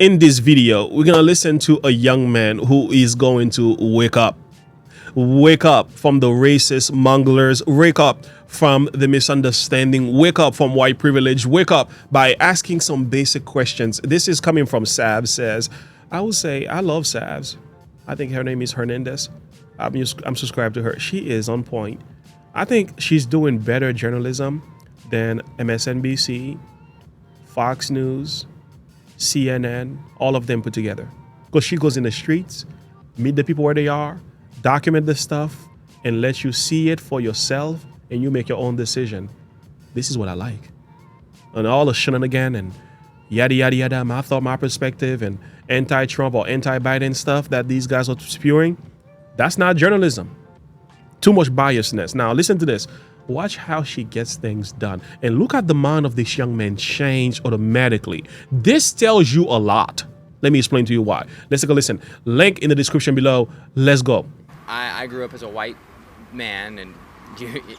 In this video, we're going to listen to a young man who is going to wake up. Wake up from the racist monglers. Wake up from the misunderstanding. Wake up from white privilege. Wake up by asking some basic questions. This is coming from Sav says, I would say I love Savs. I think her name is Hernandez. I'm subscribed to her. She is on point. I think she's doing better journalism than MSNBC, Fox News, CNN, all of them put together. Because she goes in the streets, meet the people where they are, document the stuff, and let you see it for yourself, and you make your own decision. This is what I like. And all the shenanigan and yada, yada, yada, my thought, my perspective, and anti-Trump or anti-Biden stuff that these guys are spewing, that's not journalism. Too much biasness. Now, listen to this. Watch how she gets things done. And look at the mind of this young man change automatically. This tells you a lot. Let me explain to you why. Let's take a listen. Link in the description below. Let's go. I grew up as a white man, and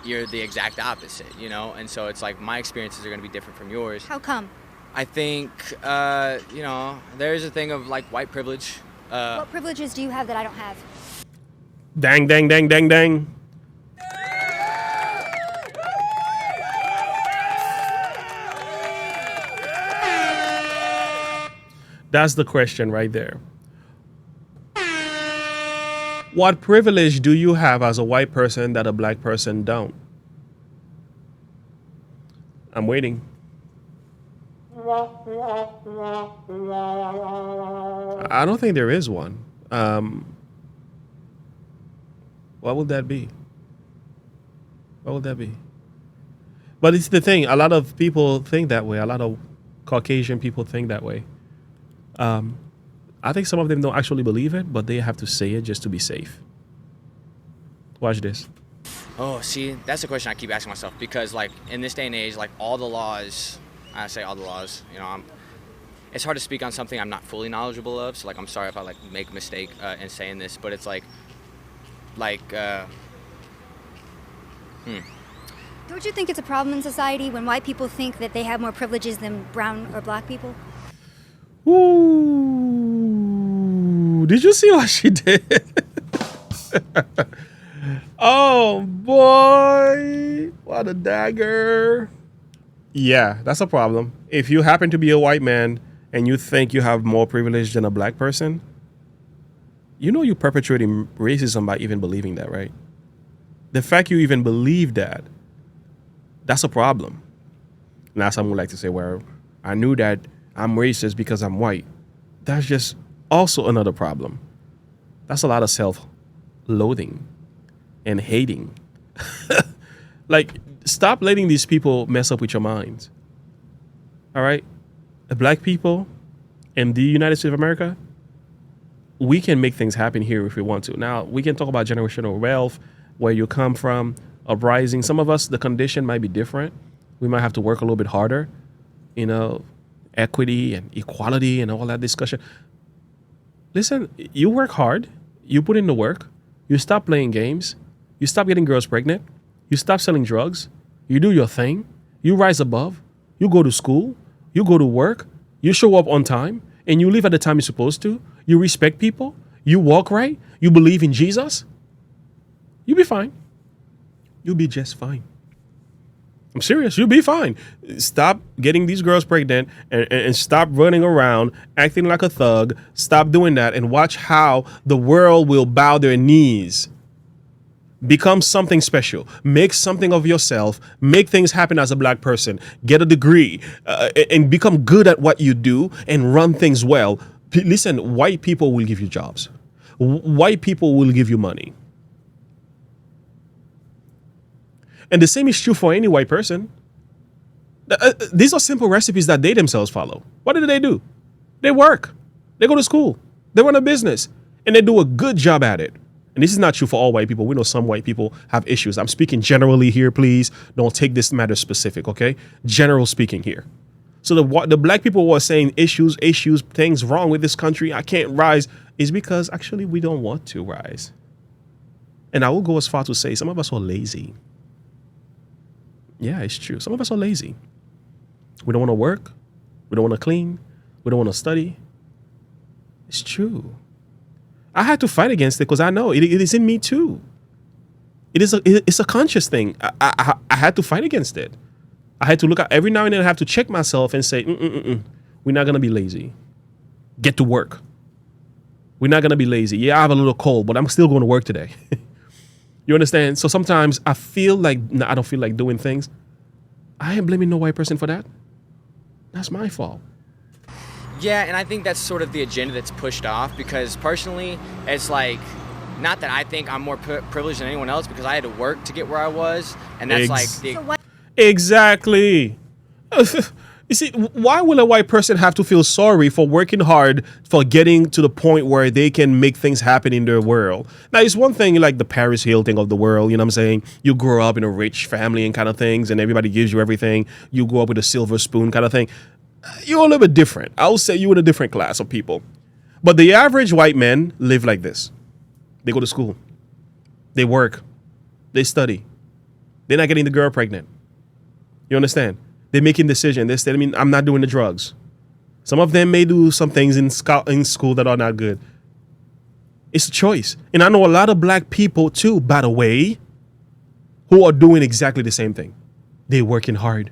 you're the exact opposite, you know? And so it's like my experiences are going to be different from yours. How come? I think, there's a thing of like white privilege. What privileges do you have that I don't have? Dang, dang, dang, dang, dang. That's the question right there. What privilege do you have as a white person that a black person don't? I'm waiting. I don't think there is one. What would that be? What would that be? But it's the thing. A lot of people think that way. A lot of Caucasian people think that way. I think some of them don't actually believe it, but they have to say it just to be safe. Watch this. Oh, see, that's a question I keep asking myself, because like in this day and age, like all the laws, I say all the laws, it's hard to speak on something I'm not fully knowledgeable of. So like, I'm sorry if I like make a mistake in saying this, but it's Don't you think it's a problem in society when white people think that they have more privileges than brown or black people? Ooh, did you see what she did? Oh boy, what a dagger. Yeah, that's a problem. If you happen to be a white man and you think you have more privilege than a black person, you know you're perpetuating racism by even believing that, right? The fact you even believe that, that's a problem. Now some would like to say, well, I knew that I'm racist because I'm white. That's just also another problem. That's a lot of self-loathing and hating. Like, stop letting these people mess up with your minds. All right? The black people in the United States of America, we can make things happen here if we want to. Now, we can talk about generational wealth, where you come from, uprising. Some of us, the condition might be different. We might have to work a little bit harder, equity and equality and all that discussion. Listen, you work hard, you put in the work, you stop playing games, you stop getting girls pregnant, you stop selling drugs, you do your thing, you rise above, you go to school, you go to work, you show up on time, and you leave at the time you're supposed to, you respect people, you walk right, you believe in Jesus, you'll be fine. You'll be just fine. I'm serious. You'll be fine. Stop getting these girls pregnant and stop running around acting like a thug. Stop doing that and watch how the world will bow their knees. Become something special. Make something of yourself. Make things happen as a black person. Get a degree and become good at what you do and run things well. Listen, white people will give you jobs. White people will give you money. And the same is true for any white person. These are simple recipes that they themselves follow. What do? They work. They go to school. They run a business. And they do a good job at it. And this is not true for all white people. We know some white people have issues. I'm speaking generally here, please. Don't take this matter specific, okay? General speaking here. So the black people who are saying issues, things wrong with this country, I can't rise, is because actually we don't want to rise. And I will go as far to say some of us are lazy. Yeah, it's true. Some of us are lazy. We don't want to work. We don't want to clean. We don't want to study. It's true. I had to fight against it because I know it is in me too. It's a conscious thing. I had to fight against it. I had to look at every now and then. I have to check myself and say, we're not gonna be lazy. Get to work. We're not gonna be lazy. Yeah, I have a little cold, but I'm still going to work today. You understand? So sometimes I feel like I don't feel like doing things. I ain't blaming no white person for that. That's my fault. Yeah, and I think that's sort of the agenda that's pushed off, because personally, it's like, not that I think I'm more privileged than anyone else, because I had to work to get where I was, and that's Exactly. You see, why will a white person have to feel sorry for working hard for getting to the point where they can make things happen in their world? Now, it's one thing like the Paris Hilton of the world, you know what I'm saying? You grow up in a rich family and kind of things, and everybody gives you everything. You grow up with a silver spoon kind of thing. You're a little bit different. I would say you're in a different class of people. But the average white men live like this. They go to school. They work. They study. They're not getting the girl pregnant. You understand? They're making decisions. They say, I'm not doing the drugs. Some of them may do some things in school that are not good. It's a choice. And I know a lot of black people too, by the way, who are doing exactly the same thing. They're working hard.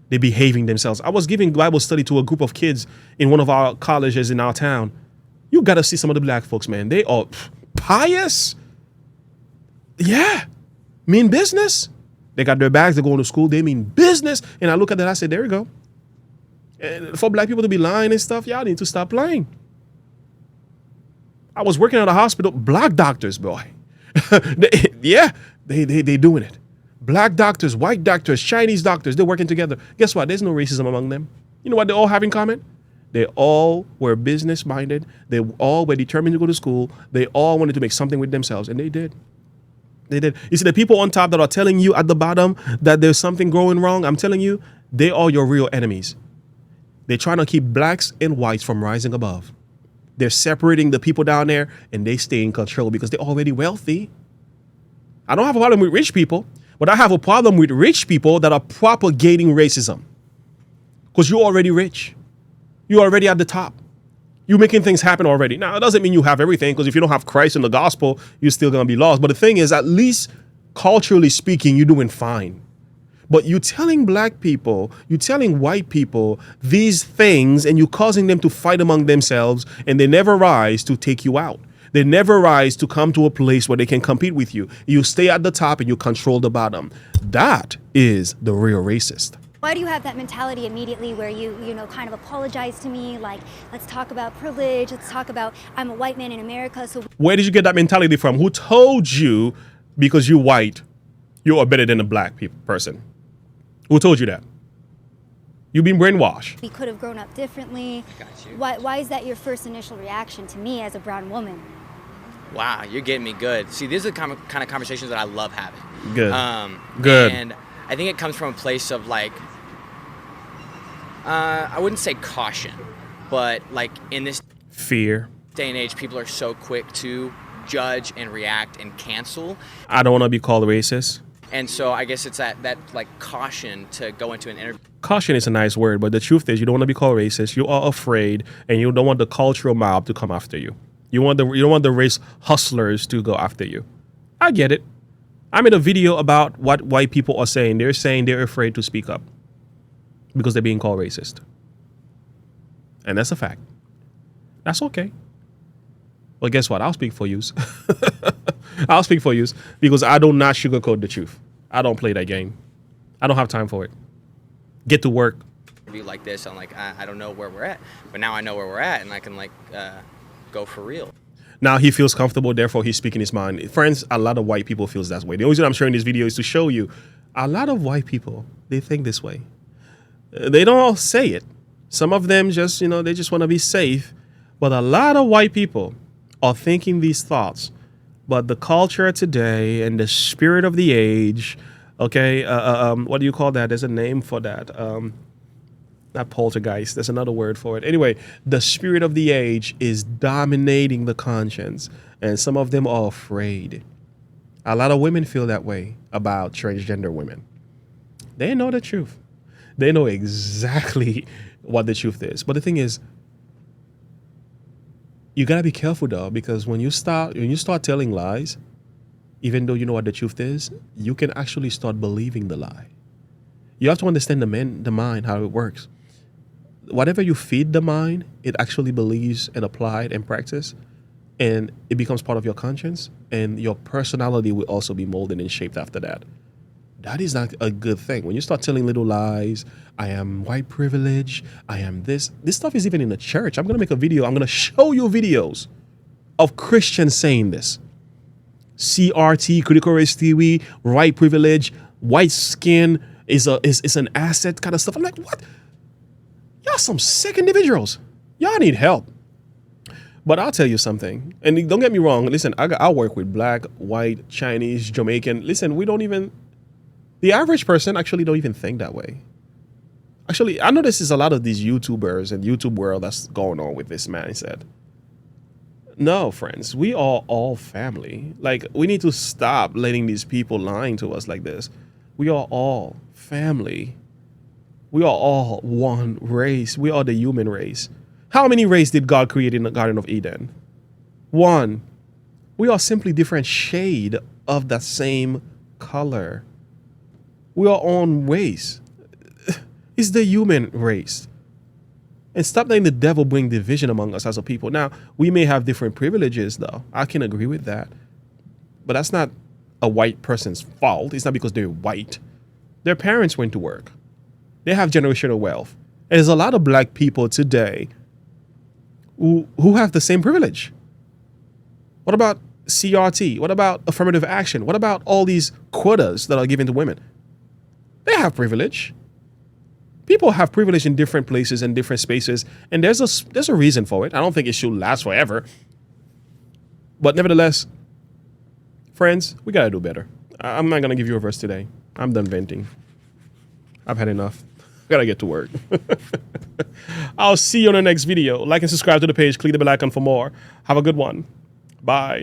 They're behaving themselves. I was giving Bible study to a group of kids in one of our colleges in our town. You got to see some of the black folks, man. They are pious. Yeah. Mean business. They got their bags. They're going to school. They mean business. And I look at that. I say, there you go. And for black people to be lying and stuff, y'all need to stop lying. I was working at a hospital. Black doctors, boy. they doing it. Black doctors, white doctors, Chinese doctors, they're working together. Guess what? There's no racism among them. You know what they all have in common? They all were business minded. They all were determined to go to school. They all wanted to make something with themselves, and they did. They did. You see, the people on top that are telling you at the bottom that there's something going wrong, I'm telling you, they are your real enemies. They're trying to keep blacks and whites from rising above. They're separating the people down there, and they stay in control because they're already wealthy. I don't have a problem with rich people, but I have a problem with rich people that are propagating racism. Because you're already rich. You're already at the top. You're making things happen already. Now, it doesn't mean you have everything, because if you don't have Christ and the gospel, you're still going to be lost. But the thing is, at least culturally speaking, you're doing fine. But you telling black people, you telling white people these things, and you causing them to fight among themselves, and they never rise to take you out. They never rise to come to a place where they can compete with you. You stay at the top and you control the bottom. That is the real racist. Why do you have that mentality immediately where you kind of apologize to me? Like, let's talk about privilege. Let's talk about I'm a white man in America. So where did you get that mentality from? Who told you because you're white, you are better than a black person? Who told you that? You've been brainwashed. We could have grown up differently. Got you. Why is that your first initial reaction to me as a brown woman? Wow, you're getting me good. See, these are the kind of conversations that I love having. Good. Good. And I think it comes from a place of like, I wouldn't say caution, but like in this fear day and age, people are so quick to judge and react and cancel. I don't want to be called racist. And so I guess it's that like caution to go into an interview. Caution is a nice word, but the truth is you don't want to be called racist. You are afraid, and you don't want the cultural mob to come after you. You don't want the race hustlers to go after you. I get it. I made a video about what white people are saying. They're saying they're afraid to speak up because they're being called racist. And that's a fact. That's okay. Well, guess what? I'll speak for you. I'll speak for you because I do not sugarcoat the truth. I don't play that game. I don't have time for it. Get to work. Like this, I'm like, I don't know where we're at, but now I know where we're at, and I can like go for real. Now he feels comfortable, therefore he's speaking his mind. Friends, a lot of white people feels that way. The only reason I'm sharing this video is to show you a lot of white people, they think this way. They don't all say it. Some of them just, they just want to be safe. But a lot of white people are thinking these thoughts. But the culture today and the spirit of the age, okay, what do you call that? There's a name for that. Not poltergeist. There's another word for it. Anyway, the spirit of the age is dominating the conscience, and some of them are afraid. A lot of women feel that way about transgender women. They know the truth. They know exactly what the truth is. But the thing is, You gotta be careful though, because when you start telling lies, even though you know what the truth is, you can actually start believing the lie. You have to understand the mind, how it works. Whatever you feed the mind, it actually believes and applied and practice, and it becomes part of your conscience, and your personality will also be molded and shaped after that. That is not a good thing. When you start telling little lies, I am white privilege, I am this. This stuff is even in the church. I'm going to make a video. I'm going to show you videos of Christians saying this. CRT, critical race theory, white privilege, white skin is an asset kind of stuff. I'm like, what? Y'all some sick individuals. Y'all need help. But I'll tell you something. And don't get me wrong. Listen, I work with black, white, Chinese, Jamaican. Listen, the average person actually don't even think that way. Actually, I know this is a lot of these YouTubers and YouTube world that's going on with this mindset. No, friends, we are all family. Like, we need to stop letting these people lying to us like this. We are all family. We are all one race. We are the human race. How many races did God create in the Garden of Eden? One. We are simply different shade of that same color. We are own race. It's the human race. And stop letting the devil bring division among us as a people. Now, we may have different privileges, though. I can agree with that. But that's not a white person's fault. It's not because they're white. Their parents went to work. They have generational wealth. And there's a lot of black people today who have the same privilege. What about CRT? What about affirmative action? What about all these quotas that are given to women? They have privilege. People have privilege in different places and different spaces, and there's a reason for it. I don't think it should last forever. But nevertheless, friends, we gotta do better. I'm not gonna give you a verse today. I'm done venting. I've had enough. Gotta get to work. I'll see you on the next video. Like and subscribe to the page. Click the bell icon for more. Have a good one. Bye.